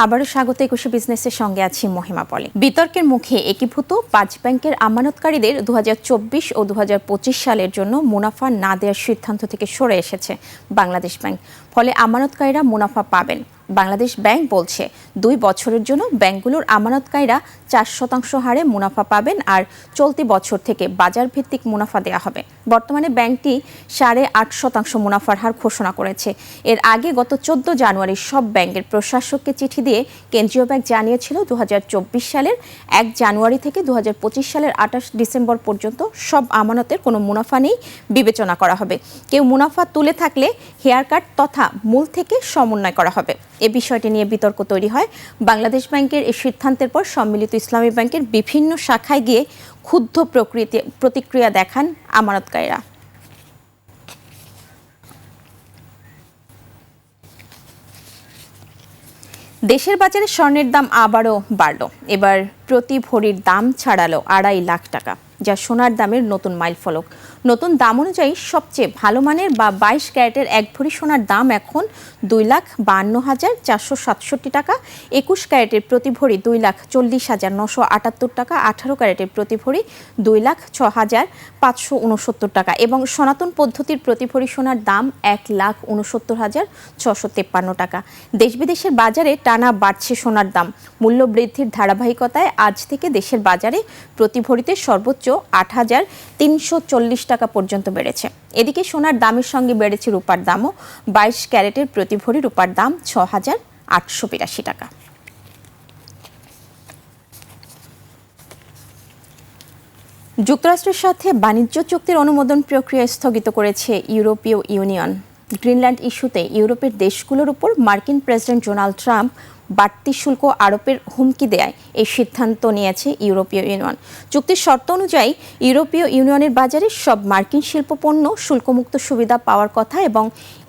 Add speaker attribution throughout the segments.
Speaker 1: আবারও স্বাগত ২১ বিজনেসের সঙ্গে আছি মহিমা পলি। বিতর্কের মুখে একীভূত ৫ ব্যাংকের আমানতকারীদের ২০২৪ ও ২০২৫ সালের জন্য মুনাফা না দেওয়ার সিদ্ধান্ত থেকে সরে এসেছে বাংলাদেশ ব্যাংক। ফলে আমানতকারীরা মুনাফা পাবেন। বাংলাদেশ ব্যাংক বলছে ২ বছরের জন্য ব্যাংকগুলোর আমানতকারীরা ৪% হারে মুনাফা পাবেন আর চলতি বছর থেকে বাজার ভিত্তিক মুনাফা দেওয়া হবে। বর্তমানে ব্যাংকটি ৮.৫% মুনাফার হার ঘোষণা করেছে। এর আগে গত ১৪ জানুয়ারি সব ব্যাংকের প্রশাসককে চিঠি দিয়ে কেন্দ্রীয় ব্যাংক জানিয়েছিল ২০২৪ সালের ১ জানুয়ারি থেকে ২০২৫ সালের ২৮ ডিসেম্বর পর্যন্ত সব আমানতের কোনো মুনাফা নেই, বিবেচনা করা হবে। কেউ মুনাফা তুলে থাকলে হেয়ার কাট তথা মূল থেকে সমন্বয় করা হবে। এ বিষয়টি নিয়ে বিতর্ক তৈরি হয়। বাংলাদেশ ব্যাংকের এই সিদ্ধান্তের পর সম্মিলিত ইসলামী ব্যাংকের বিভিন্ন শাখায় গিয়ে ক্ষুব্ধ প্রতিক্রিয়া দেখান আমানতকারীরা। দেশের বাজারে স্বর্ণের দাম আবারও বাড়ল। এবার প্রতি ভরির দাম ছাড়ালো ২.৫ লাখ টাকা, যা সোনার দামের নতুন মাইলফলক। নতুন দাম অনুযায়ী সবচেয়ে ভালো মানের বা ২২ ক্যারেটের ১ ভরি সোনার দাম এখন ২,৫২,৪৬৭ টাকা, ২১ ক্যারেটের প্রতি ভরি ২,৪০,৯৭৮ টাকা, ১৮ ক্যারেটের প্রতি ভরি ২,০৬,৫৬৯ টাকা এবং সনাতন পদ্ধতির প্রতি ভরি সোনার দাম ১,৬৯,৬৫৩ টাকা। দেশ বিদেশের বাজারে টানা বাড়ছে সোনার দাম। মূল্য বৃদ্ধির ধারাবাহিকতায় আজ থেকে দেশের বাজারে প্রতি ভরিতে সর্বোচ্চ ৮,৩৪০ টাকা পর্যন্ত বেড়েছে। এদিকে সোনার দামের সঙ্গে বেড়েছে রূপার দামও। ২২ ক্যারেটের প্রতি ভরি রূপার দাম ৬,৮৮২ টাকা। যুক্তরাষ্ট্রের সাথে বাণিজ্য চুক্তির অনুমোদন প্রক্রিয়া স্থগিত করেছে ইউরোপীয় ইউনিয়ন। গ্রিনল্যান্ড ইস্যুতে ইউরোপের দেশগুলোর উপর মার্কিন প্রেসিডেন্ট ডোনাল্ড ট্রাম্প বাড়তি শুল্ক আরোপের হুমকি দেয় এই সিদ্ধান্ত নিয়েছে ইউরোপীয় ইউনিয়ন। চুক্তির শর্ত অনুযায়ী ইউরোপীয় ইউনিয়নের বাজারে সব মার্কিন শিল্পপণ্য শুল্কমুক্ত সুবিধা পাওয়ার কথা এবং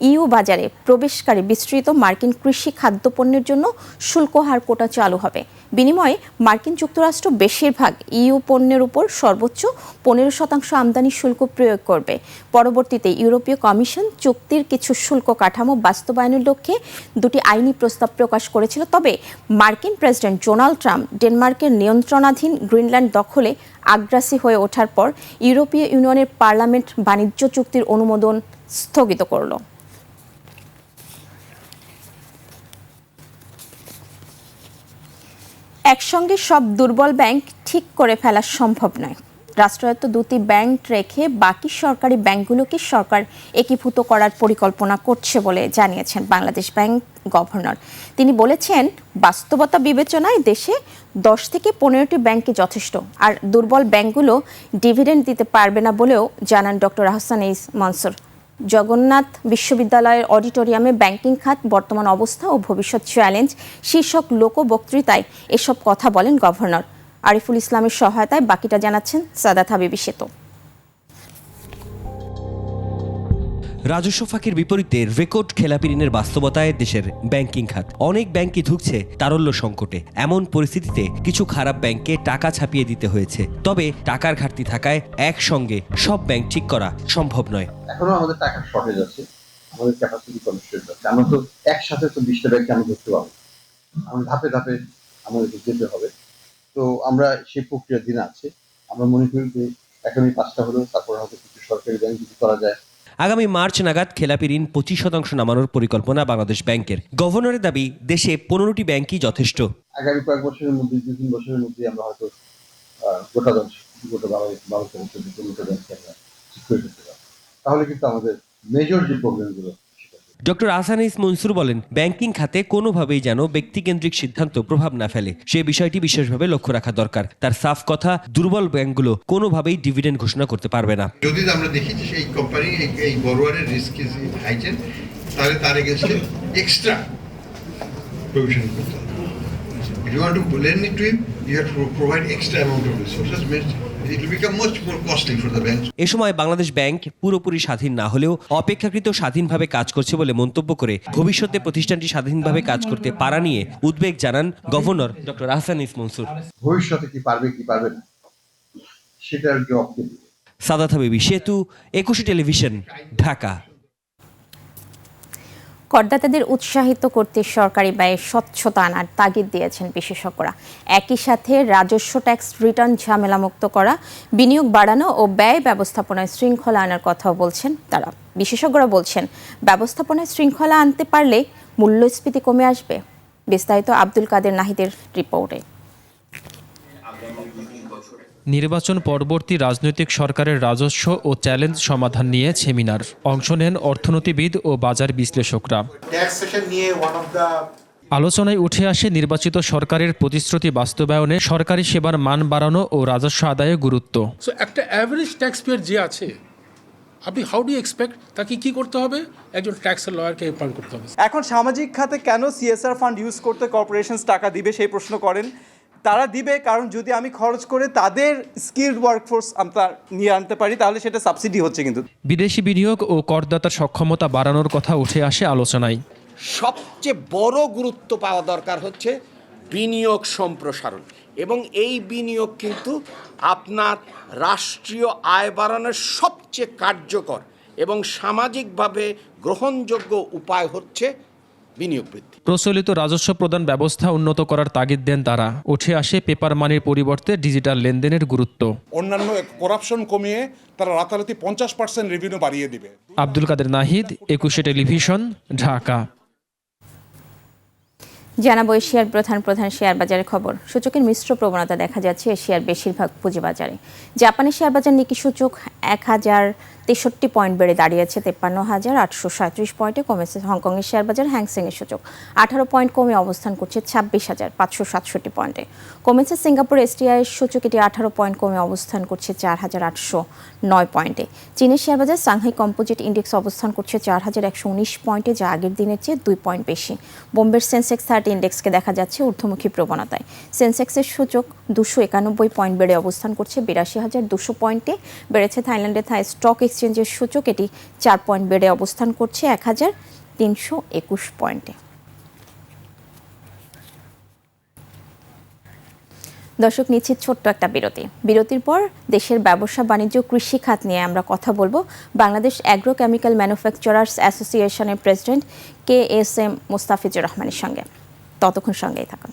Speaker 1: ইইউ বাজারে প্রবেশকারী বিস্তৃত মার্কিন কৃষি খাদ্যপণ্যের জন্য শুল্ক হার কোটা চালু হবে। বিনিময়ে মার্কিন যুক্তরাষ্ট্র বেশিরভাগ ইইউ পণ্যের উপর সর্বোচ্চ ১৫% আমদানি শুল্ক প্রয়োগ করবে। পরবর্তীতে ইউরোপীয় কমিশন চুক্তির কিছু শুল্ক কাঠামো বাস্তবায়নের লক্ষ্যে দুটি আইনি প্রস্তাব প্রকাশ করেছিল। তবে মার্কিন প্রেসিডেন্ট ডোনাল্ড ট্রাম্প ডেনমার্কের নিয়ন্ত্রণাধীন গ্রিনল্যান্ড দখলে আগ্রাসী হয়ে ওঠার পর ইউরোপীয় ইউনিয়নের পার্লামেন্ট বাণিজ্য চুক্তির অনুমোদন স্থগিত করল। একসঙ্গে সব দুর্বল ব্যাংক ঠিক করে ফেলা সম্ভব নয়। রাষ্ট্রায়ত্ত দুটি ব্যাংক রেখে বাকি সরকারি ব্যাংকগুলোকে সরকার একীভূত করার পরিকল্পনা করছে বলে জানিয়েছেন বাংলাদেশ ব্যাংক গভর্নর। তিনি বলেছেন, বাস্তবতা বিবেচনায় দেশে ১০ থেকে ১৫টি ব্যাংকই যথেষ্ট, আর দুর্বল ব্যাংকগুলো ডিভিডেন্ড দিতে পারবে না বলেও জানান ডক্টর আহসান এইস মনসুর। জগন্নাথ বিশ্ববিদ্যালয়ের অডিটোরিয়ামে ব্যাংকিং খাত বর্তমান অবস্থা ও ভবিষ্যৎ চ্যালেঞ্জ শীর্ষক লোকবক্তৃতায় এসব কথা বলেন গভর্নর। আরিফুল ইসলামের সহায়তায় বাকিটা জানাচ্ছেন সাদাত হাবিবি সেতু।
Speaker 2: রাজস্ব ফাঁকির বিপরীতে রেকর্ড খেলাপি ঋণের বাস্তবতায় দেশের ব্যাংকিং খাত। অনেক ব্যাংকই ধুঁকছে তারল্য সংকটে। এমন পরিস্থিতিতে কিছু খারাপ ব্যাংককে টাকা ছাপিয়ে দিতে হয়েছে। তবে টাকার ঘাটতি থাকায় একসঙ্গে সব ব্যাংক ঠিক করা সম্ভব নয়।
Speaker 3: এখনো আমাদের টাকার শর্টেজ আছে, আমাদের ক্যাপাসিটি কনস্ট্রেন্ট আছে। আমরা তো একসাথে তো 20টা ব্যাংক আমি ধরতে পারবো, আমরা ধাপে ধাপে আমাদেরকে যেতে হবে। তো আমরা সেই প্রক্রিয়ার দিন আছে। আমরা মনে করি যে এখনই 5টা হলো, তারপর হয়তো কিছু সরকারি ব্যাংক যদি করা যায়।
Speaker 2: আগামী মার্চ নাগাদ খেলাপি ঋণ 25% নামানোর পরিকল্পনা বাংলাদেশ ব্যাংকের। গভর্নরের দাবি, দেশে 15টি ব্যাংকই যথেষ্ট।
Speaker 3: আগামী কয়েক বছরের মধ্যে, 2-3 বছরের মধ্যে আমরা হয়তো গোটা 12-14টা ব্যাংক আমরা ঠিক করে ফেলতে পারবো। তাহলে কিন্তু আমাদের মেজর যে প্রবলেমগুলো।
Speaker 2: ডক্টর আহসান এইস মনসুর বলেন, ব্যাংকিং খাতে কোনোভাবেই যেন ব্যক্তিকেন্দ্রিক সিদ্ধান্ত প্রভাব না ফেলে, সে বিষয়টি বিশেষভাবে লক্ষ্য রাখা দরকার। তার সাফ কথা, দুর্বল ব্যাংকগুলো কোনোভাবেই ডিভিডেন্ড ঘোষণা করতে পারবে না।
Speaker 4: যদি আমরা দেখি যে এই কোম্পানি এই বড়োয়ারের রিস্ক ইজ হাইটেন, তাহলে তার এগেইনস্টে এক্সট্রা প্রভিশন করতে হবে। If you want to lend it to him, you have to provide extra amount of resources. It will become much more costly for the banks.
Speaker 2: এ সময় বাংলাদেশ ব্যাংক পুরোপুরি স্বাধীন না হলেও অপেক্ষাকৃত স্বাধীনভাবে কাজ করছে বলে মন্তব্য করে ভবিষ্যতে প্রতিষ্ঠানটি স্বাধীনভাবে কাজ করতে পারা নিয়ে উদ্বেগ জানান গভর্নর ডক্টর আহসান এইস মনসুর।
Speaker 3: ভবিষ্যতে কি পারবে কি পারবে না সেটার জবাব কে দিবে?
Speaker 2: সাদাত হাবিবি সেতু, 21 টেলিভিশন, ঢাকা।
Speaker 1: করদাতাদের উৎসাহিত করতে সরকারি ব্যয়ে স্বচ্ছতা আনার তাগিদ দিয়েছেন বিশেষজ্ঞরা। একই সাথে রাজস্ব ট্যাক্স রিটার্ন ঝামেলামুক্ত করা, বিনিয়োগ বাড়ানো ও ব্যয় ব্যবস্থাপনায় শৃঙ্খলা আনার কথাও বলছেন তারা। বিশেষজ্ঞরা বলছেন, ব্যবস্থাপনায় শৃঙ্খলা আনতে পারলে মূল্যস্ফীতি কমে আসবে। বিস্তারিত আব্দুল কাদের নাহিদের রিপোর্টে।
Speaker 5: নির্বাচন পরবর্তী রাজনৈতিক সরকারের রাজস্ব ও চ্যালেঞ্জ সমাধান নিয়ে সেমিনার। অংশ নেন অর্থনীতিবিদ ও বাজার বিশ্লেষকরা। আলোচনায় উঠে আসে নির্বাচিত সরকারের প্রতিশ্রুতি বাস্তবায়নে সরকারি সেবার মান বাড়ানো ও রাজস্ব আদায়ে গুরুত্ব।
Speaker 6: সো একটা অ্যাভারেজ ট্যাক্স পেয়ার যে আছে, আপনি হাউ ডু এক্সপেক্ট তাকে কি করতে হবে? একজন ট্যাক্সের লয়ারকে অ্যাপয়েন্ট করতে হবে।
Speaker 7: এখন সামাজিক খাতে কেন সিএসআর ফান্ড ইউজ করতে কর্পোরেশনস টাকা দিবে সেই প্রশ্ন করেন। তারা দিবে কারণ যদি আমি খরচ করে তাদের স্কিলড ওয়ার্কফোর্স আমরা নিয়ে আনতে পারি তাহলে সেটা সাবসিডি হচ্ছে। কিন্তু
Speaker 5: বিদেশি বিনিয়োগ ও করদাতার সক্ষমতা বাড়ানোর কথা উঠে আসে আলোচনায়।
Speaker 8: সবচেয়ে বড় গুরুত্ব পাওয়া দরকার হচ্ছে বিনিয়োগ সম্প্রসারণ, এবং এই বিনিয়োগ কিন্তু আপনার রাষ্ট্রীয় আয় বাড়ানোর সবচেয়ে কার্যকর এবং সামাজিকভাবে গ্রহণযোগ্য উপায় হচ্ছে বিনিয়োগ বৃদ্ধি।
Speaker 5: প্রচলিত রাজস্ব প্রদান ব্যবস্থা উন্নত করার তাগিদ দেন তারা। উঠে আসে পেপার মানির পরিবর্তে ডিজিটাল লেনদেনের গুরুত্ব।
Speaker 9: অন্যান্য করাপশন কমিয়ে তারা রাতারাতি 50% রেভিনিউ বাড়িয়ে দিবে।
Speaker 5: আব্দুল কাদের নাহিদ, 21 টেলিভিশন, ঢাকা।
Speaker 1: জানাবো এশিয়ার প্রধান শেয়ার বাজারের খবর। সূচকের মিশ্র প্রবণতা দেখা যাচ্ছে এশিয়ার বেশিরভাগ পুঁজিবাজারে। জাপানের শেয়ার বাজার নিকি সূচক 1063 পয়েন্ট বেড়ে দাঁড়িয়েছে 53,837 পয়েন্টে। কমেছে হংকংয়ের শেয়ার বাজার। হ্যাংসেংয়ের সূচক 18 পয়েন্ট কমে অবস্থান করছে 26,567 পয়েন্টে। কমেছে সিঙ্গাপুর এসটিআই এর সূচক, এটি 18 পয়েন্ট কমে অবস্থান করছে 4,809 পয়েন্টে। চীনের শেয়ার বাজার সাংহাই কম্পোজিট ইন্ডেক্স অবস্থান করছে 4,119 পয়েন্টে, যা আগের দিনের চেয়ে 2 পয়েন্ট বেশি। বোম্বের সেন্সেক্স 30 ইন্ডেক্সকে দেখা যাচ্ছে ঊর্ধ্বমুখী প্রবণতায়। সেন্সেক্সের সূচক 291 পয়েন্ট বেড়ে অবস্থান করছে 82,200 পয়েন্টে। বেড়েছে থাইল্যান্ডের থাই স্টক এক্সচেঞ্জের সূচক, এটি 4 পয়েন্ট বেড়ে অবস্থান করছে 1,321 পয়েন্টে। দর্শক, নিচ্ছি ছোট্ট একটা বিরতির পর দেশের ব্যবসা বাণিজ্য কৃষি খাত নিয়ে আমরা কথা বলবো বাংলাদেশ অ্যাগ্রোকেমিক্যাল ম্যানুফ্যাকচারার্স অ্যাসোসিয়েশনের প্রেসিডেন্ট KSM মোস্তাফিজুর রহমানের সঙ্গে। ততক্ষণ সঙ্গেই থাকুন।